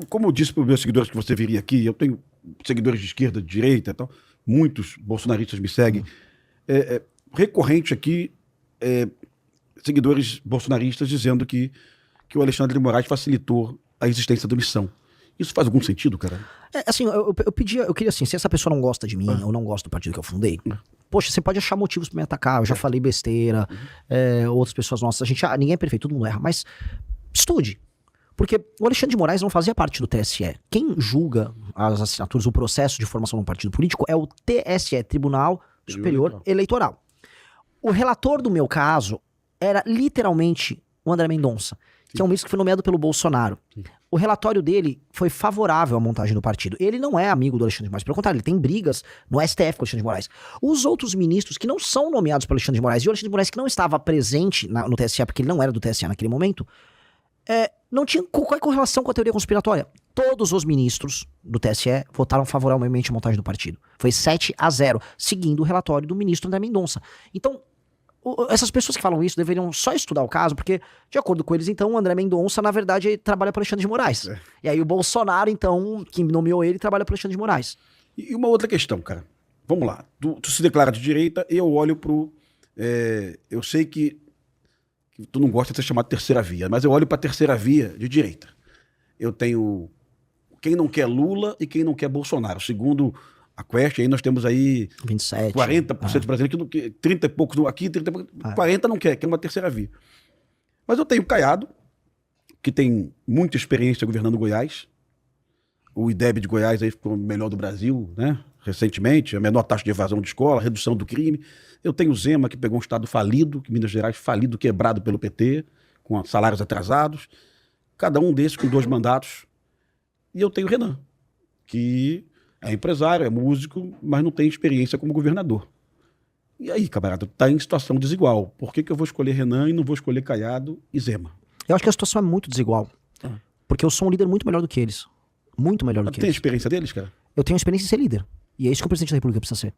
Como eu disse para os meus seguidores que você viria aqui, eu tenho seguidores de esquerda, de direita e tal, muitos bolsonaristas me seguem. Recorrente aqui, seguidores bolsonaristas dizendo que o Alexandre de Moraes facilitou a existência da missão. Isso faz algum sentido, cara? Assim, eu queria assim, se essa pessoa não gosta de mim ou não gosta do partido que eu fundei, poxa, você pode achar motivos pra me atacar, eu já falei besteira, outras pessoas nossas, ninguém é perfeito, todo mundo erra, mas estude. Porque o Alexandre de Moraes não fazia parte do TSE. Quem julga as assinaturas, o processo de formação de um partido político é o TSE, Tribunal Superior Eleitoral. O relator do meu caso era literalmente o André Mendonça, que é um ministro que foi nomeado pelo Bolsonaro. O relatório dele foi favorável à montagem do partido. Ele não é amigo do Alexandre de Moraes, pelo contrário, ele tem brigas no STF com o Alexandre de Moraes. Os outros ministros que não são nomeados pelo Alexandre de Moraes, e o Alexandre de Moraes que não estava presente no TSE, porque ele não era do TSE naquele momento, não tinha qualquer correlação com a teoria conspiratória. Todos os ministros do TSE votaram favoravelmente à montagem do partido. Foi 7-0, seguindo o relatório do ministro André Mendonça. Então, essas pessoas que falam isso deveriam só estudar o caso, porque, de acordo com eles, então, o André Mendonça, na verdade, trabalha para o Alexandre de Moraes. E aí o Bolsonaro, então, que nomeou ele, trabalha para o Alexandre de Moraes. E uma outra questão, cara. Vamos lá. Tu se declara de direita, eu olho pro... eu sei que tu não gosta de ser chamado de terceira via, mas eu olho pra terceira via de direita. Eu tenho quem não quer Lula e quem não quer Bolsonaro. Segundo a Quest, aí nós temos aí 27, 40% de brasileiros, 30 e poucos aqui, 30 e poucos, 40 não quer uma terceira via. Mas eu tenho o Caiado, que tem muita experiência governando Goiás. O IDEB de Goiás aí ficou o melhor do Brasil, né? Recentemente, a menor taxa de evasão de escola, redução do crime. Eu tenho o Zema, que pegou um estado falido, que Minas Gerais falido, quebrado pelo PT, com salários atrasados. Cada um desses com 2 mandatos. E eu tenho o Renan, que é empresário, é músico, mas não tem experiência como governador. E aí, camarada, tá em situação desigual. Por que eu vou escolher Renan e não vou escolher Caiado e Zema? Eu acho que a situação é muito desigual. Porque eu sou um líder muito melhor do que eles. Muito melhor do que eles. Tem a experiência deles, cara? Eu tenho a experiência de ser líder. E é isso que o presidente da República precisa ser.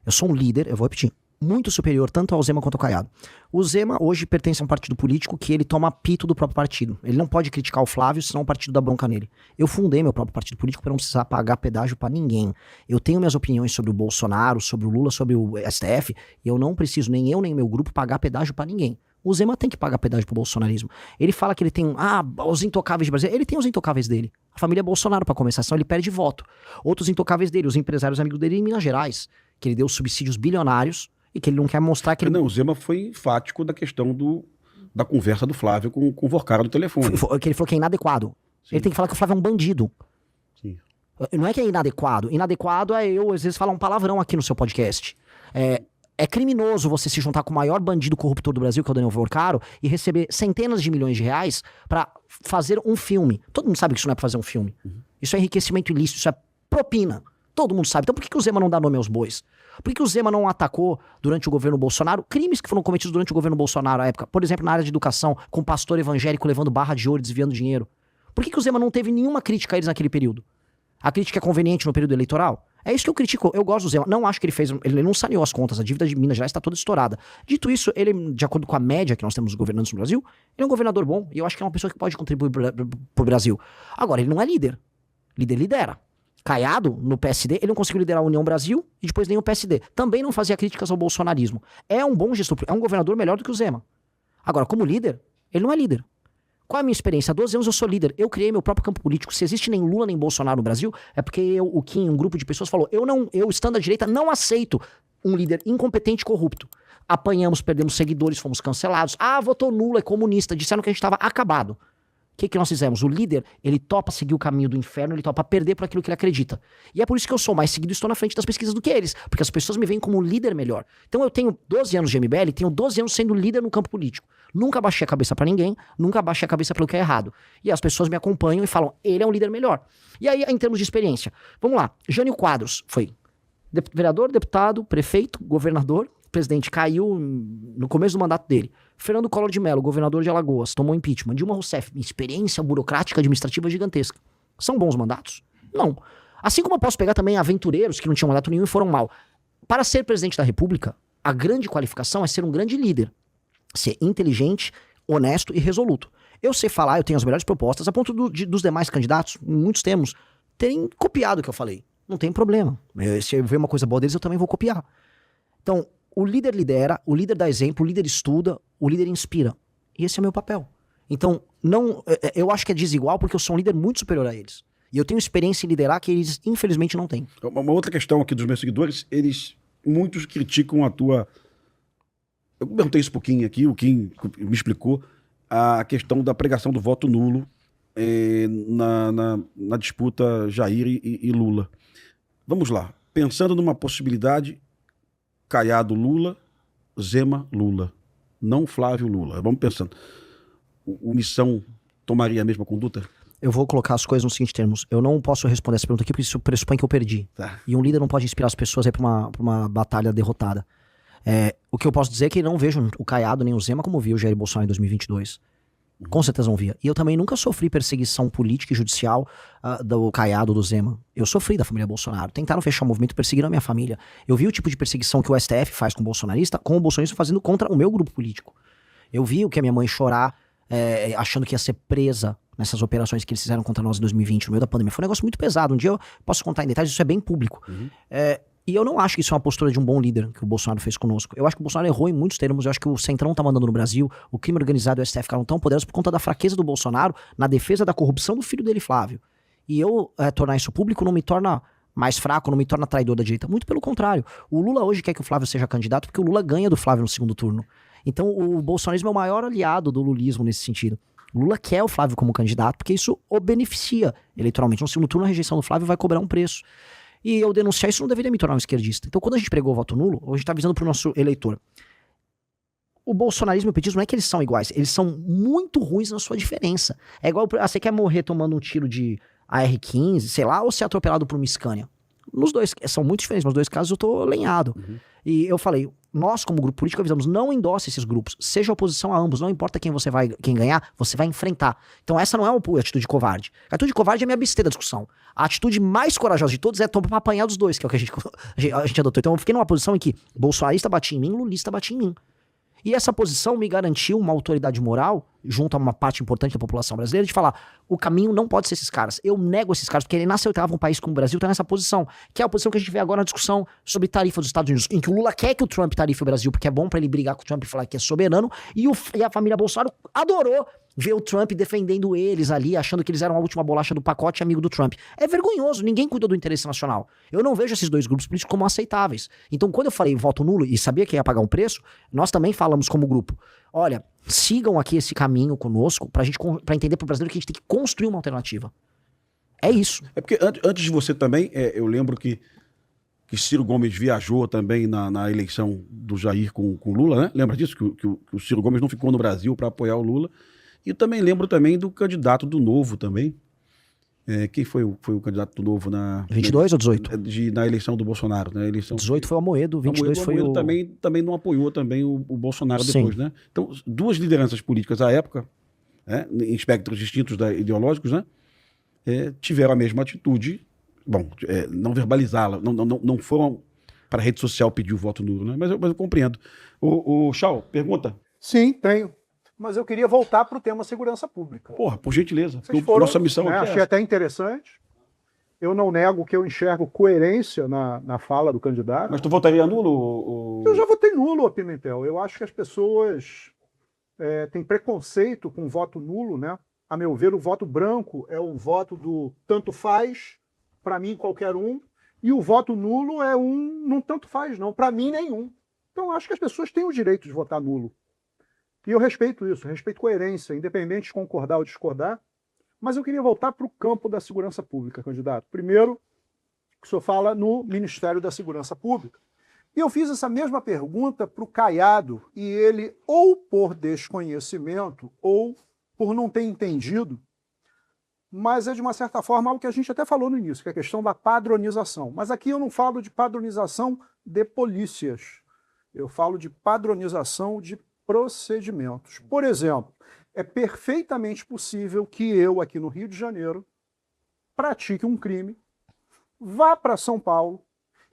Eu sou um líder, eu vou repetir, muito superior tanto ao Zema quanto ao Caiado. O Zema hoje pertence a um partido político que ele toma pito do próprio partido. Ele não pode criticar o Flávio, senão o partido dá bronca nele. Eu fundei meu próprio partido político para não precisar pagar pedágio para ninguém. Eu tenho minhas opiniões sobre o Bolsonaro, sobre o Lula, sobre o STF, e eu não preciso, nem eu nem meu grupo, pagar pedágio para ninguém. O Zema tem que pagar pedágio pro bolsonarismo. Ele fala que ele tem os intocáveis de Brasília. Ele tem os intocáveis dele. A família Bolsonaro, para começar, senão ele perde voto. Outros intocáveis dele, os empresários amigos dele em Minas Gerais, que ele deu subsídios bilionários e que ele não quer mostrar que ele... Não, o Zema foi enfático da questão da conversa do Flávio com o Vorcara no telefone. Que ele falou que é inadequado. Sim. Ele tem que falar que o Flávio é um bandido. Sim. Não é que é inadequado. Inadequado é eu, às vezes, falar um palavrão aqui no seu podcast. É criminoso você se juntar com o maior bandido corruptor do Brasil, que é o Daniel Vorcaro, e receber centenas de milhões de reais pra fazer um filme. Todo mundo sabe que isso não é pra fazer um filme. Isso é enriquecimento ilícito, isso é propina. Todo mundo sabe. Então por que o Zema não dá nome aos bois? Por que o Zema não atacou, durante o governo Bolsonaro, crimes que foram cometidos durante o governo Bolsonaro à época? Por exemplo, na área de educação, com um pastor evangélico levando barra de ouro e desviando dinheiro. Por que o Zema não teve nenhuma crítica a eles naquele período? A crítica é conveniente no período eleitoral? É isso que eu critico. Eu gosto do Zema. Não acho que ele não saneou as contas. A dívida de Minas Gerais está toda estourada. Dito isso, ele, de acordo com a média que nós temos dos governantes no Brasil, ele é um governador bom. E eu acho que é uma pessoa que pode contribuir pro Brasil. Agora, ele não é líder. Líder lidera. Caiado, no PSD, ele não conseguiu liderar a União Brasil e depois nem o PSD. Também não fazia críticas ao bolsonarismo. É um bom gestor. É um governador melhor do que o Zema. Agora, como líder, ele não é líder. Qual é a minha experiência? Há 12 anos eu sou líder. Eu criei meu próprio campo político. Se existe nem Lula nem Bolsonaro no Brasil, é porque o Kim, um grupo de pessoas, falou: eu estando à direita, não aceito um líder incompetente e corrupto. Apanhamos, perdemos seguidores, fomos cancelados. Votou nulo, é comunista. Disseram que a gente estava acabado. O que nós fizemos? O líder, ele topa seguir o caminho do inferno, ele topa perder por aquilo que ele acredita. E é por isso que eu sou mais seguido e estou na frente das pesquisas do que eles. Porque as pessoas me veem como um líder melhor. Então eu tenho 12 anos de MBL, tenho 12 anos sendo líder no campo político. Nunca baixei a cabeça pra ninguém, nunca baixei a cabeça pelo que é errado. E as pessoas me acompanham e falam: ele é um líder melhor. E aí, em termos de experiência, vamos lá. Jânio Quadros foi vereador, deputado, prefeito, governador. O presidente caiu no começo do mandato dele. Fernando Collor de Mello, governador de Alagoas, tomou impeachment. Dilma Rousseff, experiência burocrática administrativa gigantesca. São bons mandatos? Não. Assim como eu posso pegar também aventureiros que não tinham mandato nenhum e foram mal. Para ser presidente da República, a grande qualificação é ser um grande líder. Ser inteligente, honesto e resoluto. Eu sei falar, eu tenho as melhores propostas, a ponto dos demais candidatos, muitos temos, terem copiado o que eu falei. Não tem problema. Se eu ver uma coisa boa deles, eu também vou copiar. Então, o líder lidera, o líder dá exemplo, o líder estuda, o líder inspira. E esse é o meu papel. Então, eu acho que é desigual porque eu sou um líder muito superior a eles. E eu tenho experiência em liderar que eles, infelizmente, não têm. Uma outra questão aqui dos meus seguidores, muitos criticam a tua... Eu perguntei isso um pouquinho aqui, o Kim me explicou, a questão da pregação do voto nulo na disputa Jair e Lula. Vamos lá. Pensando numa possibilidade, Caiado Lula, Zema Lula, não Flávio Lula. Vamos pensando. O Missão tomaria a mesma conduta? Eu vou colocar as coisas nos seguintes termos. Eu não posso responder essa pergunta aqui porque isso pressupõe que eu perdi. Tá. E um líder não pode inspirar as pessoas aí pra uma batalha derrotada. O que eu posso dizer é que não vejo o Caiado nem o Zema como viu o Jair Bolsonaro em 2022. Com certeza não via. E eu também nunca sofri perseguição política e judicial do Caiado, do Zema. Eu sofri da família Bolsonaro. Tentaram fechar o movimento, perseguiram a minha família. Eu vi o tipo de perseguição que o STF faz com o bolsonarista fazendo contra o meu grupo político. Eu vi o que a minha mãe chorar, achando que ia ser presa nessas operações que eles fizeram contra nós em 2020, no meio da pandemia. Foi um negócio muito pesado. Um dia eu posso contar em detalhes, isso é bem público. E eu não acho que isso é uma postura de um bom líder que o Bolsonaro fez conosco. Eu acho que o Bolsonaro errou em muitos termos. Eu acho que o Centrão tá mandando no Brasil, o crime organizado e o STF ficaram tão poderosos por conta da fraqueza do Bolsonaro na defesa da corrupção do filho dele, Flávio. E eu tornar isso público não me torna mais fraco, não me torna traidor da direita. Muito pelo contrário. O Lula hoje quer que o Flávio seja candidato porque o Lula ganha do Flávio no segundo turno. Então o bolsonarismo é o maior aliado do lulismo nesse sentido. O Lula quer o Flávio como candidato porque isso o beneficia eleitoralmente. No segundo turno a rejeição do Flávio vai cobrar um preço. E eu denunciar isso não deveria me tornar um esquerdista. Então, quando a gente pregou o voto nulo, a gente está avisando para o nosso eleitor. O bolsonarismo e o petismo não é que eles são iguais, eles são muito ruins na sua diferença. É igual, você quer morrer tomando um tiro de AR-15, sei lá, ou ser atropelado por uma Scania. Nos dois, são muito diferentes, mas nos dois casos eu tô lenhado. E eu falei, nós como grupo político avisamos, não endosse esses grupos, seja oposição a ambos, não importa quem ganhar, você vai enfrentar. Então essa não é uma atitude covarde. A atitude covarde é me abster da discussão. A atitude mais corajosa de todos é tomar pra apanhar dos dois, que é o que a gente adotou. Então eu fiquei numa posição em que bolsonarista batia em mim, lulista batia em mim. E essa posição me garantiu uma autoridade moral, junto a uma parte importante da população brasileira, de falar, o caminho não pode ser esses caras. Eu nego esses caras, porque ele inaceitava um país como o Brasil tá nessa posição, que é a posição que a gente vê agora na discussão sobre tarifa dos Estados Unidos, em que o Lula quer que o Trump tarife o Brasil, porque é bom pra ele brigar com o Trump e falar que é soberano, e a família Bolsonaro adorou ver o Trump defendendo eles ali, achando que eles eram a última bolacha do pacote amigo do Trump. É vergonhoso, ninguém cuida do interesse nacional. Eu não vejo esses dois grupos políticos como aceitáveis. Então, quando eu falei voto nulo e sabia que ia pagar um preço, nós também falamos como grupo, olha, sigam aqui esse caminho conosco pra entender pro brasileiro que a gente tem que construir uma alternativa. É isso. É porque antes de você também, eu lembro que Ciro Gomes viajou também na eleição do Jair com Lula, né? Lembra disso? Que o Ciro Gomes não ficou no Brasil para apoiar o Lula. E também lembro também do candidato do Novo também. Quem foi o candidato do Novo na... 22 ou 18? Na eleição do Bolsonaro. Na eleição 18 foi o Amoedo, 22 foi o... Também não apoiou também o Bolsonaro depois, Sim. né? Então, duas lideranças políticas à época, em espectros distintos ideológicos, né? Tiveram a mesma atitude. Bom, não verbalizá-la, não foram para a rede social pedir o voto nulo, né? Mas eu compreendo. O Chau, pergunta? Sim, tenho. Mas eu queria voltar para o tema segurança pública. Porra, por gentileza. Nossa missão aqui achei até interessante. Eu não nego que eu enxergo coerência na fala do candidato. Mas tu votaria nulo? Eu já votei nulo, Pimentel. Eu acho que as pessoas têm preconceito com o voto nulo, né? A meu ver, o voto branco é o voto do tanto faz, para mim qualquer um, e o voto nulo é não tanto faz não, para mim nenhum. Então acho que as pessoas têm o direito de votar nulo. E eu respeito isso, respeito coerência, independente de concordar ou discordar. Mas eu queria voltar para o campo da segurança pública, candidato. Primeiro, o senhor fala no Ministério da Segurança Pública. E eu fiz essa mesma pergunta para o Caiado, e ele, ou por desconhecimento, ou por não ter entendido, mas é de uma certa forma algo que a gente até falou no início, que é a questão da padronização. Mas aqui eu não falo de padronização de polícias, eu falo de padronização de procedimentos. Por exemplo, é perfeitamente possível que eu, aqui no Rio de Janeiro, pratique um crime, vá para São Paulo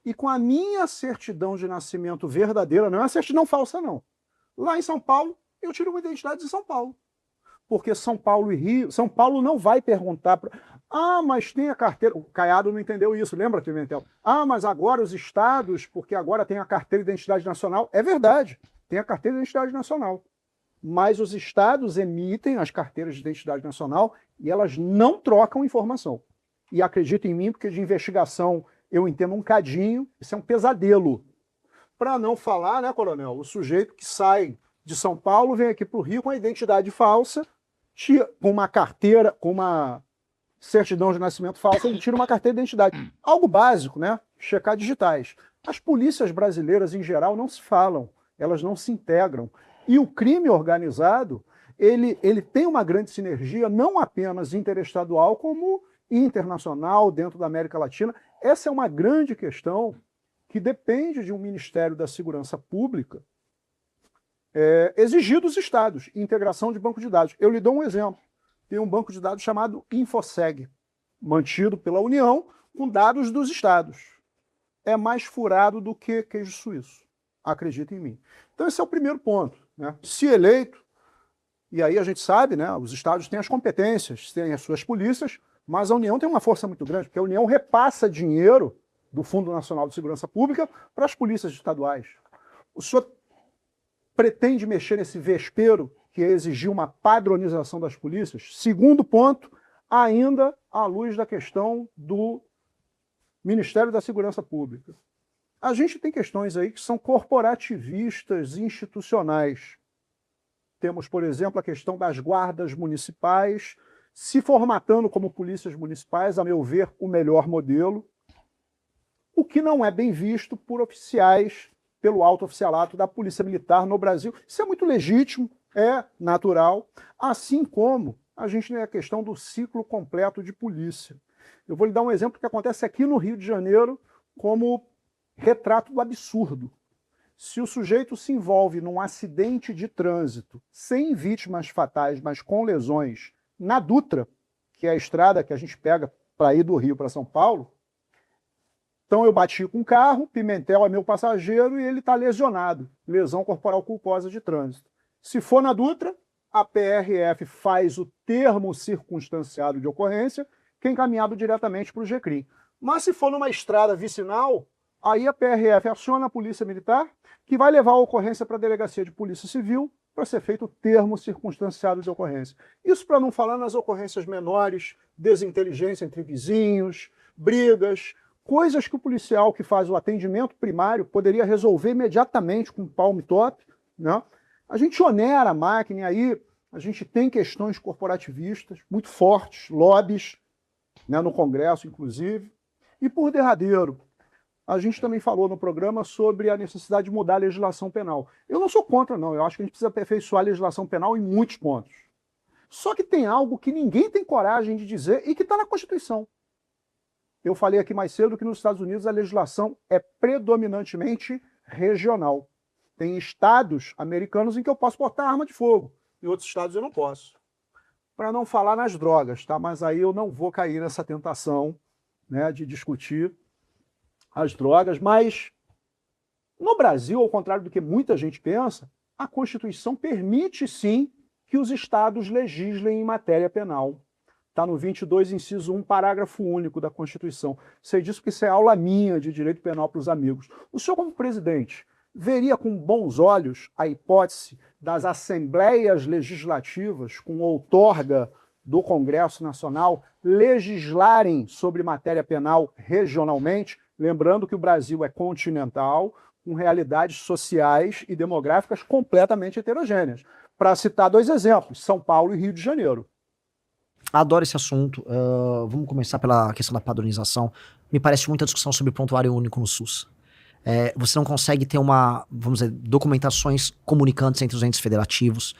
e com a minha certidão de nascimento verdadeira, não é uma certidão falsa não, lá em São Paulo eu tiro uma identidade de São Paulo. porque São Paulo e Rio... São Paulo não vai perguntar... mas tem a carteira... O Caiado não entendeu isso, lembra, Pimentel? Mas agora os estados, porque agora tem a carteira de identidade nacional. É verdade, tem a carteira de identidade nacional. Mas os estados emitem as carteiras de identidade nacional e elas não trocam informação. E acredita em mim, porque de investigação eu entendo um cadinho, isso é um pesadelo. Para não falar, né, coronel, o sujeito que sai de São Paulo vem aqui para o Rio com a identidade falsa, com uma carteira, com uma certidão de nascimento falsa, ele tira uma carteira de identidade. Algo básico, né? Checar digitais. As polícias brasileiras, em geral, não se falam, elas não se integram. E o crime organizado, ele tem uma grande sinergia, não apenas interestadual, como internacional, dentro da América Latina. Essa é uma grande questão que depende de um Ministério da Segurança Pública exigir dos estados, integração de banco de dados. Eu lhe dou um exemplo. Tem um banco de dados chamado Infoseg, mantido pela União, com dados dos estados. É mais furado do que queijo suíço. Acredita em mim. Então esse é o primeiro ponto, né? Se eleito, e aí a gente sabe, né, os estados têm as competências, têm as suas polícias, mas a União tem uma força muito grande, porque a União repassa dinheiro do Fundo Nacional de Segurança Pública para as polícias estaduais. O senhor pretende mexer nesse vespeiro que é exigir uma padronização das polícias? Segundo ponto, ainda à luz da questão do Ministério da Segurança Pública. A gente tem questões aí que são corporativistas, institucionais. Temos, por exemplo, a questão das guardas municipais, se formatando como polícias municipais, a meu ver, o melhor modelo, o que não é bem visto por oficiais, pelo alto oficialato da Polícia Militar no Brasil. Isso é muito legítimo, é natural, assim como a gente tem a questão do ciclo completo de polícia. Eu vou lhe dar um exemplo que acontece aqui no Rio de Janeiro como retrato do absurdo. Se o sujeito se envolve num acidente de trânsito sem vítimas fatais, mas com lesões na Dutra, que é a estrada que a gente pega para ir do Rio para São Paulo, então eu bati com o carro, Pimentel é meu passageiro e ele está lesionado, lesão corporal culposa de trânsito. Se for na Dutra, a PRF faz o termo circunstanciado de ocorrência, que é encaminhado diretamente para o GCRIM. Mas se for numa estrada vicinal, aí a PRF aciona a Polícia Militar, que vai levar a ocorrência para a Delegacia de Polícia Civil para ser feito o termo circunstanciado de ocorrência. Isso para não falar nas ocorrências menores, desinteligência entre vizinhos, brigas, coisas que o policial que faz o atendimento primário poderia resolver imediatamente com palm top, né? A gente onera a máquina e aí a gente tem questões corporativistas muito fortes, lobbies, né, no Congresso, inclusive. E por derradeiro, a gente também falou no programa sobre a necessidade de mudar a legislação penal. Eu não sou contra, não. Eu acho que a gente precisa aperfeiçoar a legislação penal em muitos pontos. Só que tem algo que ninguém tem coragem de dizer e que está na Constituição. Eu falei aqui mais cedo que nos Estados Unidos a legislação é predominantemente regional. Tem estados americanos em que eu posso portar arma de fogo. Em outros estados eu não posso. Para não falar nas drogas, tá? Mas aí eu não vou cair nessa tentação, né, de discutir as drogas. Mas no Brasil, ao contrário do que muita gente pensa, a Constituição permite sim que os estados legislem em matéria penal. Está no 22, inciso 1, parágrafo único da Constituição. Sei disso porque isso é aula minha de direito penal para os amigos. O senhor, como presidente, veria com bons olhos a hipótese das assembleias legislativas, com outorga do Congresso Nacional, legislarem sobre matéria penal regionalmente? Lembrando que o Brasil é continental, com realidades sociais e demográficas completamente heterogêneas. Para citar dois exemplos, São Paulo e Rio de Janeiro. Adoro esse assunto. Vamos começar pela questão da padronização. Me parece muita discussão sobre prontuário único no SUS. Você não consegue ter vamos dizer, documentações comunicantes entre os entes federativos.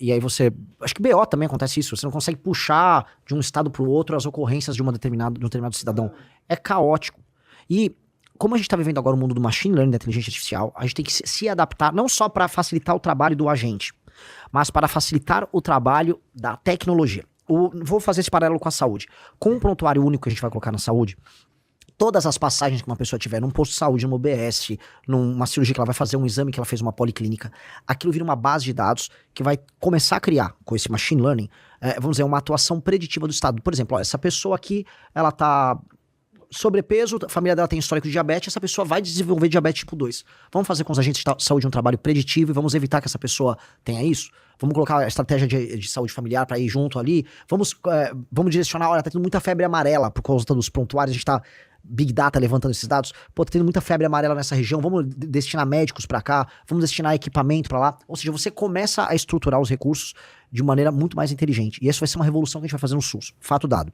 E aí você... Acho que BO também acontece isso. Você não consegue puxar de um estado para o outro as ocorrências de um determinado cidadão. É caótico. E como a gente está vivendo agora o mundo do machine learning, da inteligência artificial, a gente tem que se adaptar não só para facilitar o trabalho do agente, mas para facilitar o trabalho da tecnologia. Vou fazer esse paralelo com a saúde. Com o prontuário único que a gente vai colocar na saúde, Todas as passagens que uma pessoa tiver num posto de saúde, numa UBS, numa cirurgia que ela vai fazer, um exame que ela fez numa policlínica, aquilo vira uma base de dados que vai começar a criar, com esse machine learning, vamos dizer, uma atuação preditiva do Estado. Por exemplo, ó, essa pessoa aqui, ela tá sobrepeso, a família dela tem histórico de diabetes, essa pessoa vai desenvolver diabetes tipo 2. Vamos fazer com os agentes de saúde um trabalho preditivo e vamos evitar que essa pessoa tenha isso? Vamos colocar a estratégia de saúde familiar para ir junto ali? Vamos direcionar, olha, tá tendo muita febre amarela por causa dos prontuários, a gente tá Big Data levantando esses dados, pô, tá tendo muita febre amarela nessa região, vamos destinar médicos para cá, vamos destinar equipamento para lá. Ou seja, você começa a estruturar os recursos de maneira muito mais inteligente. E essa vai ser uma revolução que a gente vai fazer no SUS. Fato dado.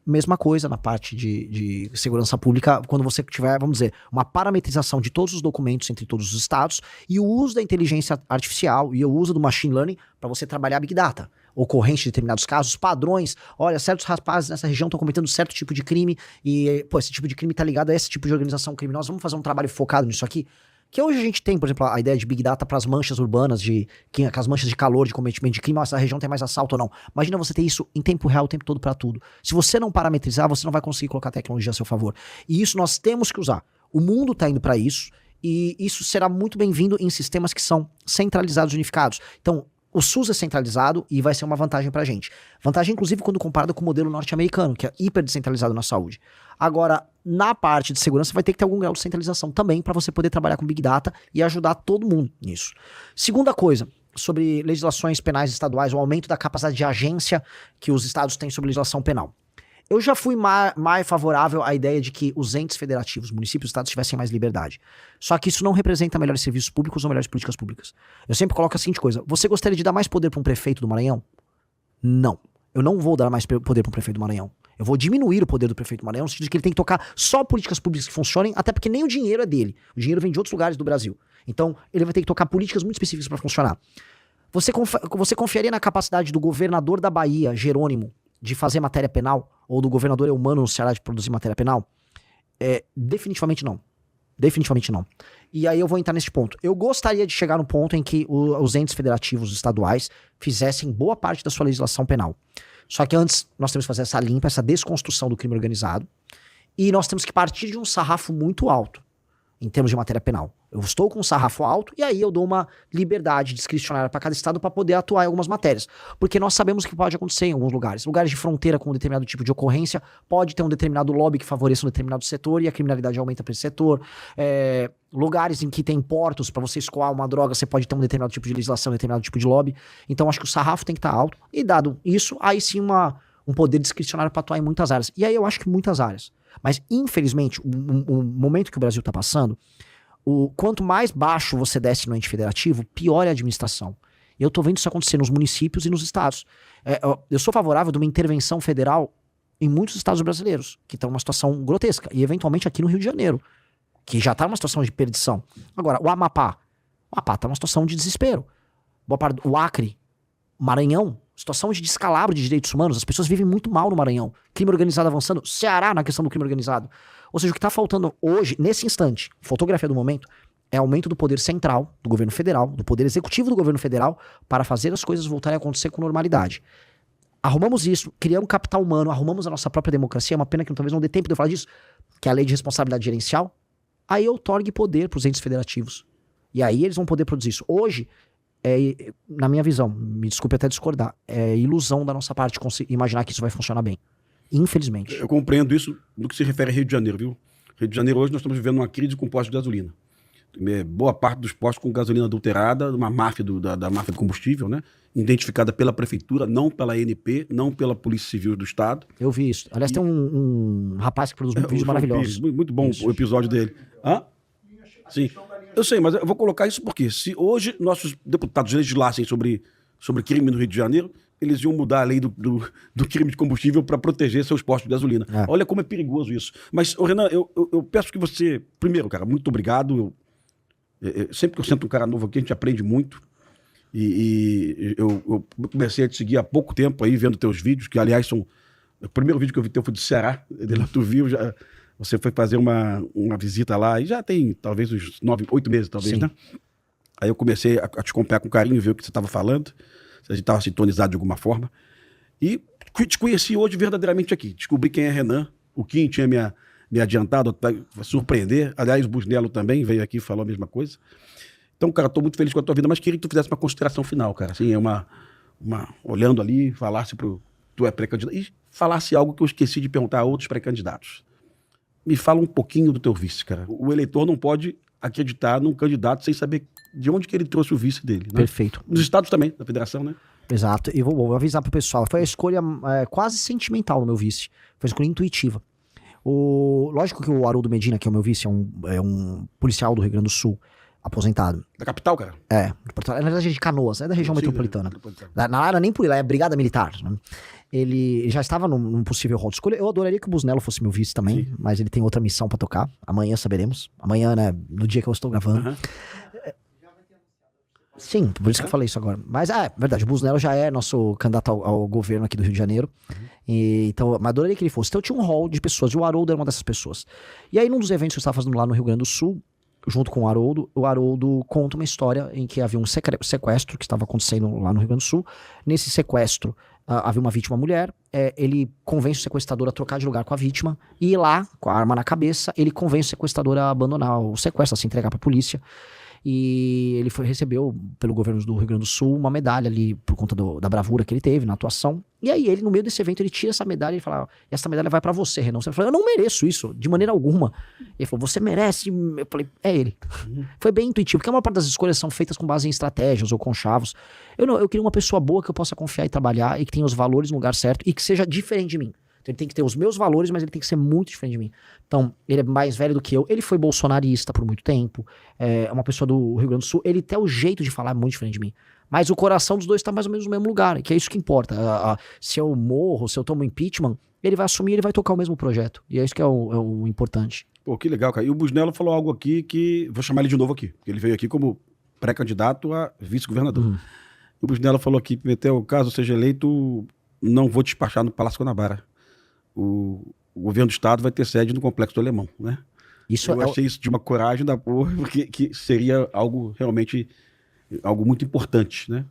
Mesma coisa na parte de segurança pública, quando você tiver, vamos dizer, uma parametrização de todos os documentos entre todos os estados e o uso da inteligência artificial e o uso do machine learning para você trabalhar Big Data. Ocorrência de determinados casos, padrões, olha, certos rapazes nessa região estão cometendo certo tipo de crime e, pô, esse tipo de crime tá ligado a esse tipo de organização criminosa, vamos fazer um trabalho focado nisso aqui. Que hoje a gente tem, por exemplo, a ideia de Big Data para as manchas urbanas, aquelas manchas de calor, de cometimento de crime, essa região tem mais assalto ou não. Imagina você ter isso em tempo real o tempo todo para tudo. Se você não parametrizar, você não vai conseguir colocar a tecnologia a seu favor. E isso nós temos que usar. O mundo está indo para isso e isso será muito bem-vindo em sistemas que são centralizados, unificados. Então, o SUS é centralizado e vai ser uma vantagem pra gente. Vantagem, inclusive, quando comparado com o modelo norte-americano, que é hiper descentralizado na saúde. Agora, na parte de segurança, vai ter que ter algum grau de centralização também para você poder trabalhar com Big Data e ajudar todo mundo nisso. Segunda coisa, sobre legislações penais estaduais, o aumento da capacidade de agência que os estados têm sobre legislação penal. Eu já fui mais favorável à ideia de que os entes federativos, municípios e estados tivessem mais liberdade. Só que isso não representa melhores serviços públicos ou melhores políticas públicas. Eu sempre coloco a seguinte coisa: você gostaria de dar mais poder para um prefeito do Maranhão? Não. Eu não vou dar mais poder para um prefeito do Maranhão. Eu vou diminuir o poder do prefeito do Maranhão, no sentido de que ele tem que tocar só políticas públicas que funcionem, até porque nem o dinheiro é dele. O dinheiro vem de outros lugares do Brasil. Então, ele vai ter que tocar políticas muito específicas para funcionar. Você confiaria na capacidade do governador da Bahia, Jerônimo, de fazer matéria penal? Ou do governador Eumano no Ceará de produzir matéria penal? Definitivamente não. Definitivamente não. E aí eu vou entrar nesse ponto. Eu gostaria de chegar no ponto em que os entes federativos estaduais fizessem boa parte da sua legislação penal. Só que antes nós temos que fazer essa limpa, essa desconstrução do crime organizado. E nós temos que partir de um sarrafo muito alto em termos de matéria penal. Eu estou com um sarrafo alto e aí eu dou uma liberdade discricionária para cada estado para poder atuar em algumas matérias. Porque nós sabemos que pode acontecer em alguns lugares. Lugares de fronteira com um determinado tipo de ocorrência, pode ter um determinado lobby que favoreça um determinado setor e a criminalidade aumenta para esse setor. Lugares em que tem portos, para você escoar uma droga, você pode ter um determinado tipo de legislação, um determinado tipo de lobby. Então acho que o sarrafo tem que estar alto. E dado isso, aí sim um poder discricionário para atuar em muitas áreas. E aí eu acho que muitas áreas. Mas infelizmente, o momento que o Brasil está passando, quanto mais baixo você desce no ente federativo, pior é a administração. Eu tô vendo isso acontecer nos municípios e nos estados. Eu sou favorável de uma intervenção federal em muitos estados brasileiros, que estão numa situação grotesca. E eventualmente aqui no Rio de Janeiro, que já tá numa situação de perdição. Agora, o Amapá tá numa situação de desespero. O Acre, Maranhão, situação de descalabro de direitos humanos. As pessoas vivem muito mal no Maranhão. Crime organizado avançando. Ceará na questão do crime organizado. Ou seja, o que está faltando hoje, nesse instante, fotografia do momento, é aumento do poder central do governo federal, do poder executivo do governo federal, para fazer as coisas voltarem a acontecer com normalidade. Arrumamos isso, criamos capital humano, arrumamos a nossa própria democracia. É uma pena que talvez não dê tempo de eu falar disso, que é a lei de responsabilidade gerencial. Aí eu outorgue poder para os entes federativos. E aí eles vão poder produzir isso. Hoje, na minha visão, me desculpe até discordar, é ilusão da nossa parte imaginar que isso vai funcionar bem. Infelizmente. Eu compreendo isso no que se refere a Rio de Janeiro, viu? Rio de Janeiro hoje nós estamos vivendo uma crise com postos de gasolina. Boa parte dos postos com gasolina adulterada, uma máfia da máfia do combustível, né? Identificada pela prefeitura, não pela ANP, não pela Polícia Civil do Estado. Eu vi isso. Aliás, tem um rapaz que produz vídeos maravilhosos. Muito bom isso. O episódio dele. Hã? Sim. Eu sei, mas eu vou colocar isso porque se hoje nossos deputados legislassem sobre crime no Rio de Janeiro, eles iam mudar a lei do crime de combustível para proteger seus postos de gasolina. Olha como é perigoso isso. Mas, Renan, eu peço que você... Primeiro, cara, muito obrigado. Sempre que eu sento um cara novo aqui, a gente aprende muito. E eu comecei a te seguir há pouco tempo aí, vendo teus vídeos, que, aliás, são... O primeiro vídeo que eu vi teu foi do Ceará. De lá tu viu, já... Você foi fazer uma visita lá, e já tem talvez uns 8 meses, talvez, sim, né? Aí eu comecei a te acompanhar com carinho, ver o que você estava falando, se a gente estava sintonizado de alguma forma. E te conheci hoje verdadeiramente aqui. Descobri quem é Renan, o Kim tinha meio adiantado, vai surpreender. Aliás, o Busnello também veio aqui e falou a mesma coisa. Então, cara, tô muito feliz com a tua vida, mas queria que tu fizesse uma consideração final, cara. Assim, olhando ali, falasse tu é pré-candidato, e falasse algo que eu esqueci de perguntar a outros pré-candidatos. Me fala um pouquinho do teu vice, cara. O eleitor não pode acreditar num candidato sem saber de onde que ele trouxe o vice dele. Né? Perfeito. Nos estados também, da federação, né? Exato. E vou avisar pro pessoal. Foi a escolha quase sentimental no meu vice. Foi a escolha intuitiva. Lógico que o Haroldo Medina, que é o meu vice, é um policial do Rio Grande do Sul, aposentado. Da capital, cara? Na verdade é de Canoas, é da região metropolitana. Na área nem por lá, é Brigada Militar. Né? Ele já estava num possível rol de escolha. Eu adoraria que o Busnello fosse meu vice também, sim, mas ele tem outra missão pra tocar. Amanhã saberemos. Amanhã, né, no dia que eu estou gravando. Sim, por isso que eu falei isso agora. Mas, verdade, o Busnello já é nosso candidato ao governo aqui do Rio de Janeiro. Então, mas adoraria que ele fosse. Então, eu tinha um rol de pessoas, e o Haroldo era uma dessas pessoas. E aí, num dos eventos que eu estava fazendo lá no Rio Grande do Sul, junto com o Haroldo conta uma história em que havia um sequestro que estava acontecendo lá no Rio Grande do Sul. Nesse sequestro, havia uma vítima mulher. Ele convence o sequestrador a trocar de lugar com a vítima. E lá, com a arma na cabeça, ele convence o sequestrador a abandonar o sequestro, a se entregar para a polícia. E ele recebeu, pelo governo do Rio Grande do Sul, uma medalha ali por conta da bravura que ele teve na atuação. E aí ele, no meio desse evento, ele tira essa medalha e fala: essa medalha vai pra você, Renan. Você falou: eu não mereço isso, de maneira alguma. Ele falou: você merece. Eu falei: é ele. Foi bem intuitivo, porque a maior parte das escolhas são feitas com base em estratégias ou conchavos. Eu queria uma pessoa boa que eu possa confiar e trabalhar, e que tenha os valores no lugar certo e que seja diferente de mim. Ele tem que ter os meus valores, mas ele tem que ser muito diferente de mim. Então, ele é mais velho do que eu. Ele foi bolsonarista por muito tempo. É uma pessoa do Rio Grande do Sul. Ele tem o jeito de falar muito diferente de mim. Mas o coração dos dois tá mais ou menos no mesmo lugar. Que é isso que importa. Se eu morro, se eu tomo impeachment, ele vai assumir, ele vai tocar o mesmo projeto. E é isso que é o importante. Pô, que legal, cara. E o Busnello falou algo aqui que... Vou chamar ele de novo aqui. Porque ele veio aqui como pré-candidato a vice-governador. O Busnello falou aqui: Pimentel, caso seja eleito, não vou despachar no Palácio Guanabara. O governo do estado vai ter sede no Complexo do Alemão, né? Eu achei isso de uma coragem da porra, porque que seria algo realmente, algo muito importante, né?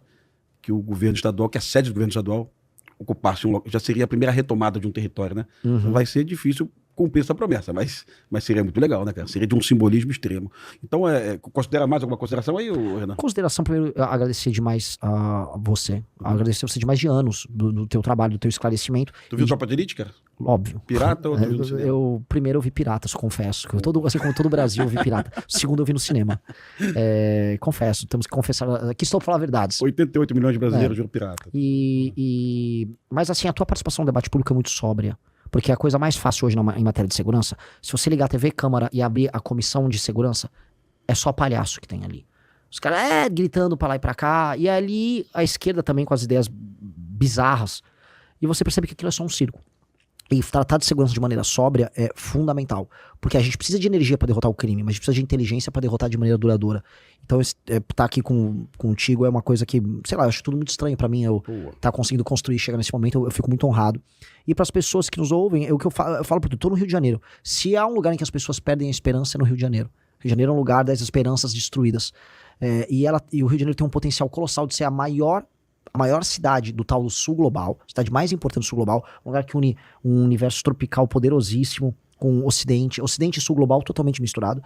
Que o governo estadual, que a sede do governo estadual ocupasse um local, já seria a primeira retomada de um território, né? Então vai ser difícil cumprir essa promessa, mas seria muito legal, né, cara? Seria de um simbolismo extremo. Então, considera mais alguma consideração aí, Renan? Consideração, primeiro, agradecer demais a você. Agradecer você demais de anos do teu trabalho, do teu esclarecimento. Tu viu Tropa de Elite, cara? Óbvio. Pirata ou tu viu no cinema? Primeiro eu vi Piratas, confesso. Assim como todo o Brasil, eu vi Pirata. Segundo, eu vi no cinema. Confesso, temos que confessar. Aqui estou para falar verdades. 88 milhões de brasileiros viram Pirata. Mas assim, a tua participação no debate público é muito sóbria. Porque a coisa mais fácil hoje em matéria de segurança, se você ligar a TV Câmara e abrir a comissão de segurança, é só palhaço que tem ali. Os caras gritando pra lá e pra cá, e ali a esquerda também com as ideias bizarras. E você percebe que aquilo é só um circo. E tratar de segurança de maneira sóbria é fundamental. Porque a gente precisa de energia para derrotar o crime, mas a gente precisa de inteligência para derrotar de maneira duradoura. Então, estar aqui contigo é uma coisa que, sei lá, eu acho tudo muito estranho para mim. Eu estar conseguindo construir, chegar nesse momento, eu fico muito honrado. E para as pessoas que nos ouvem, o que eu falo porque eu tô no Rio de Janeiro. Se há um lugar em que as pessoas perdem a esperança, é no Rio de Janeiro. O Rio de Janeiro é um lugar das esperanças destruídas. E o Rio de Janeiro tem um potencial colossal de ser a maior cidade do tal do Sul Global, a cidade mais importante do Sul Global, um lugar que une um universo tropical poderosíssimo com o Ocidente e Sul Global totalmente misturado.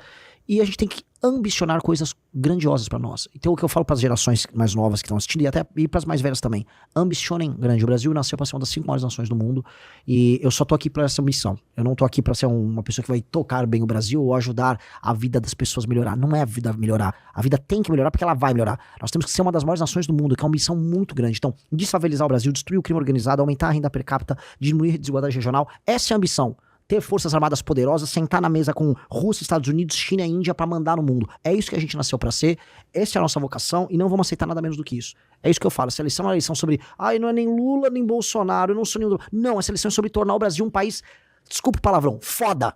E a gente tem que ambicionar coisas grandiosas para nós. Então o que eu falo para as gerações mais novas que estão assistindo e para as mais velhas também, ambicionem grande. O Brasil nasceu para ser uma das 5 maiores nações do mundo e eu só tô aqui para essa missão. Eu não tô aqui para ser uma pessoa que vai tocar bem o Brasil ou ajudar a vida das pessoas a melhorar. Não é a vida melhorar. A vida tem que melhorar porque ela vai melhorar. Nós temos que ser uma das maiores nações do mundo, que é uma missão muito grande. Então, desfavelizar o Brasil, destruir o crime organizado, aumentar a renda per capita, diminuir a desigualdade regional, essa é a ambição. Ter forças armadas poderosas, sentar na mesa com Rússia, Estados Unidos, China e Índia pra mandar no mundo. É isso que a gente nasceu pra ser, essa é a nossa vocação e não vamos aceitar nada menos do que isso. É isso que eu falo, essa eleição é uma eleição sobre não é nem Lula nem Bolsonaro, eu não sou nenhum... Não, essa eleição é sobre tornar o Brasil um país, desculpa o palavrão, foda.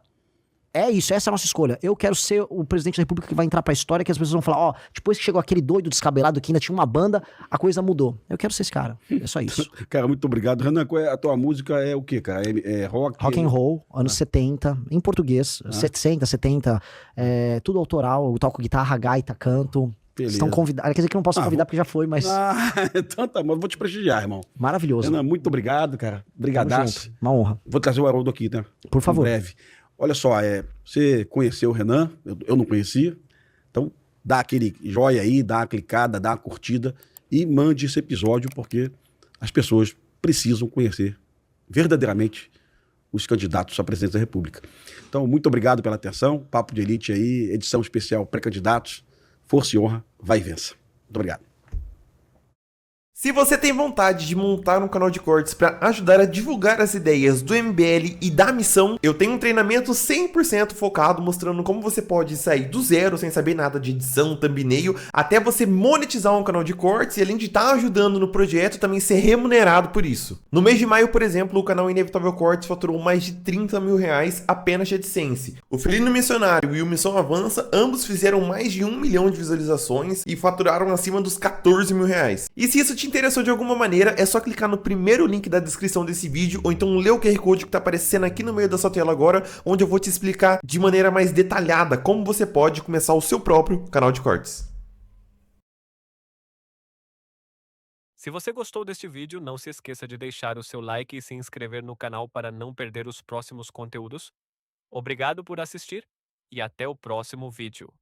É isso, essa é a nossa escolha. Eu quero ser o presidente da República que vai entrar pra história, que as pessoas vão falar, depois que chegou aquele doido descabelado que ainda tinha uma banda, a coisa mudou. Eu quero ser esse cara. É só isso. Cara, muito obrigado. Renan, a tua música é o quê, cara? É rock? Rock and roll, anos 70, em português. 60, 70, tudo autoral. Eu toco guitarra, gaita, canto. Beleza. Estão convidados. Quer dizer que eu não posso convidar porque já foi, mas... Então tá, mas vou te prestigiar, irmão. Maravilhoso. Renan, muito obrigado, cara. Brigadaço. Uma honra. Vou trazer o Haroldo aqui, né? Por favor. Em breve. Olha só, você conheceu o Renan, eu não conhecia, então dá aquele joia aí, dá uma clicada, dá uma curtida e mande esse episódio, porque as pessoas precisam conhecer verdadeiramente os candidatos a presidente da República. Então, muito obrigado pela atenção. Papo de Elite aí, edição especial pré-candidatos. Força e honra, vai e vença. Muito obrigado. Se você tem vontade de montar um canal de cortes para ajudar a divulgar as ideias do MBL e da missão, eu tenho um treinamento 100% focado mostrando como você pode sair do zero sem saber nada de edição, thumbnail, até você monetizar um canal de cortes e além de estar ajudando no projeto, também ser remunerado por isso. No mês de maio, por exemplo, o canal Inevitável Cortes faturou mais de 30 mil reais apenas de AdSense. O Felino Missionário e o Missão Avança, ambos fizeram mais de 1 milhão de visualizações e faturaram acima dos 14 mil reais. E se isso te interessou de alguma maneira, é só clicar no primeiro link da descrição desse vídeo ou então ler o QR Code que está aparecendo aqui no meio da sua tela agora, onde eu vou te explicar de maneira mais detalhada como você pode começar o seu próprio canal de cortes. Se você gostou deste vídeo, não se esqueça de deixar o seu like e se inscrever no canal para não perder os próximos conteúdos. Obrigado por assistir e até o próximo vídeo.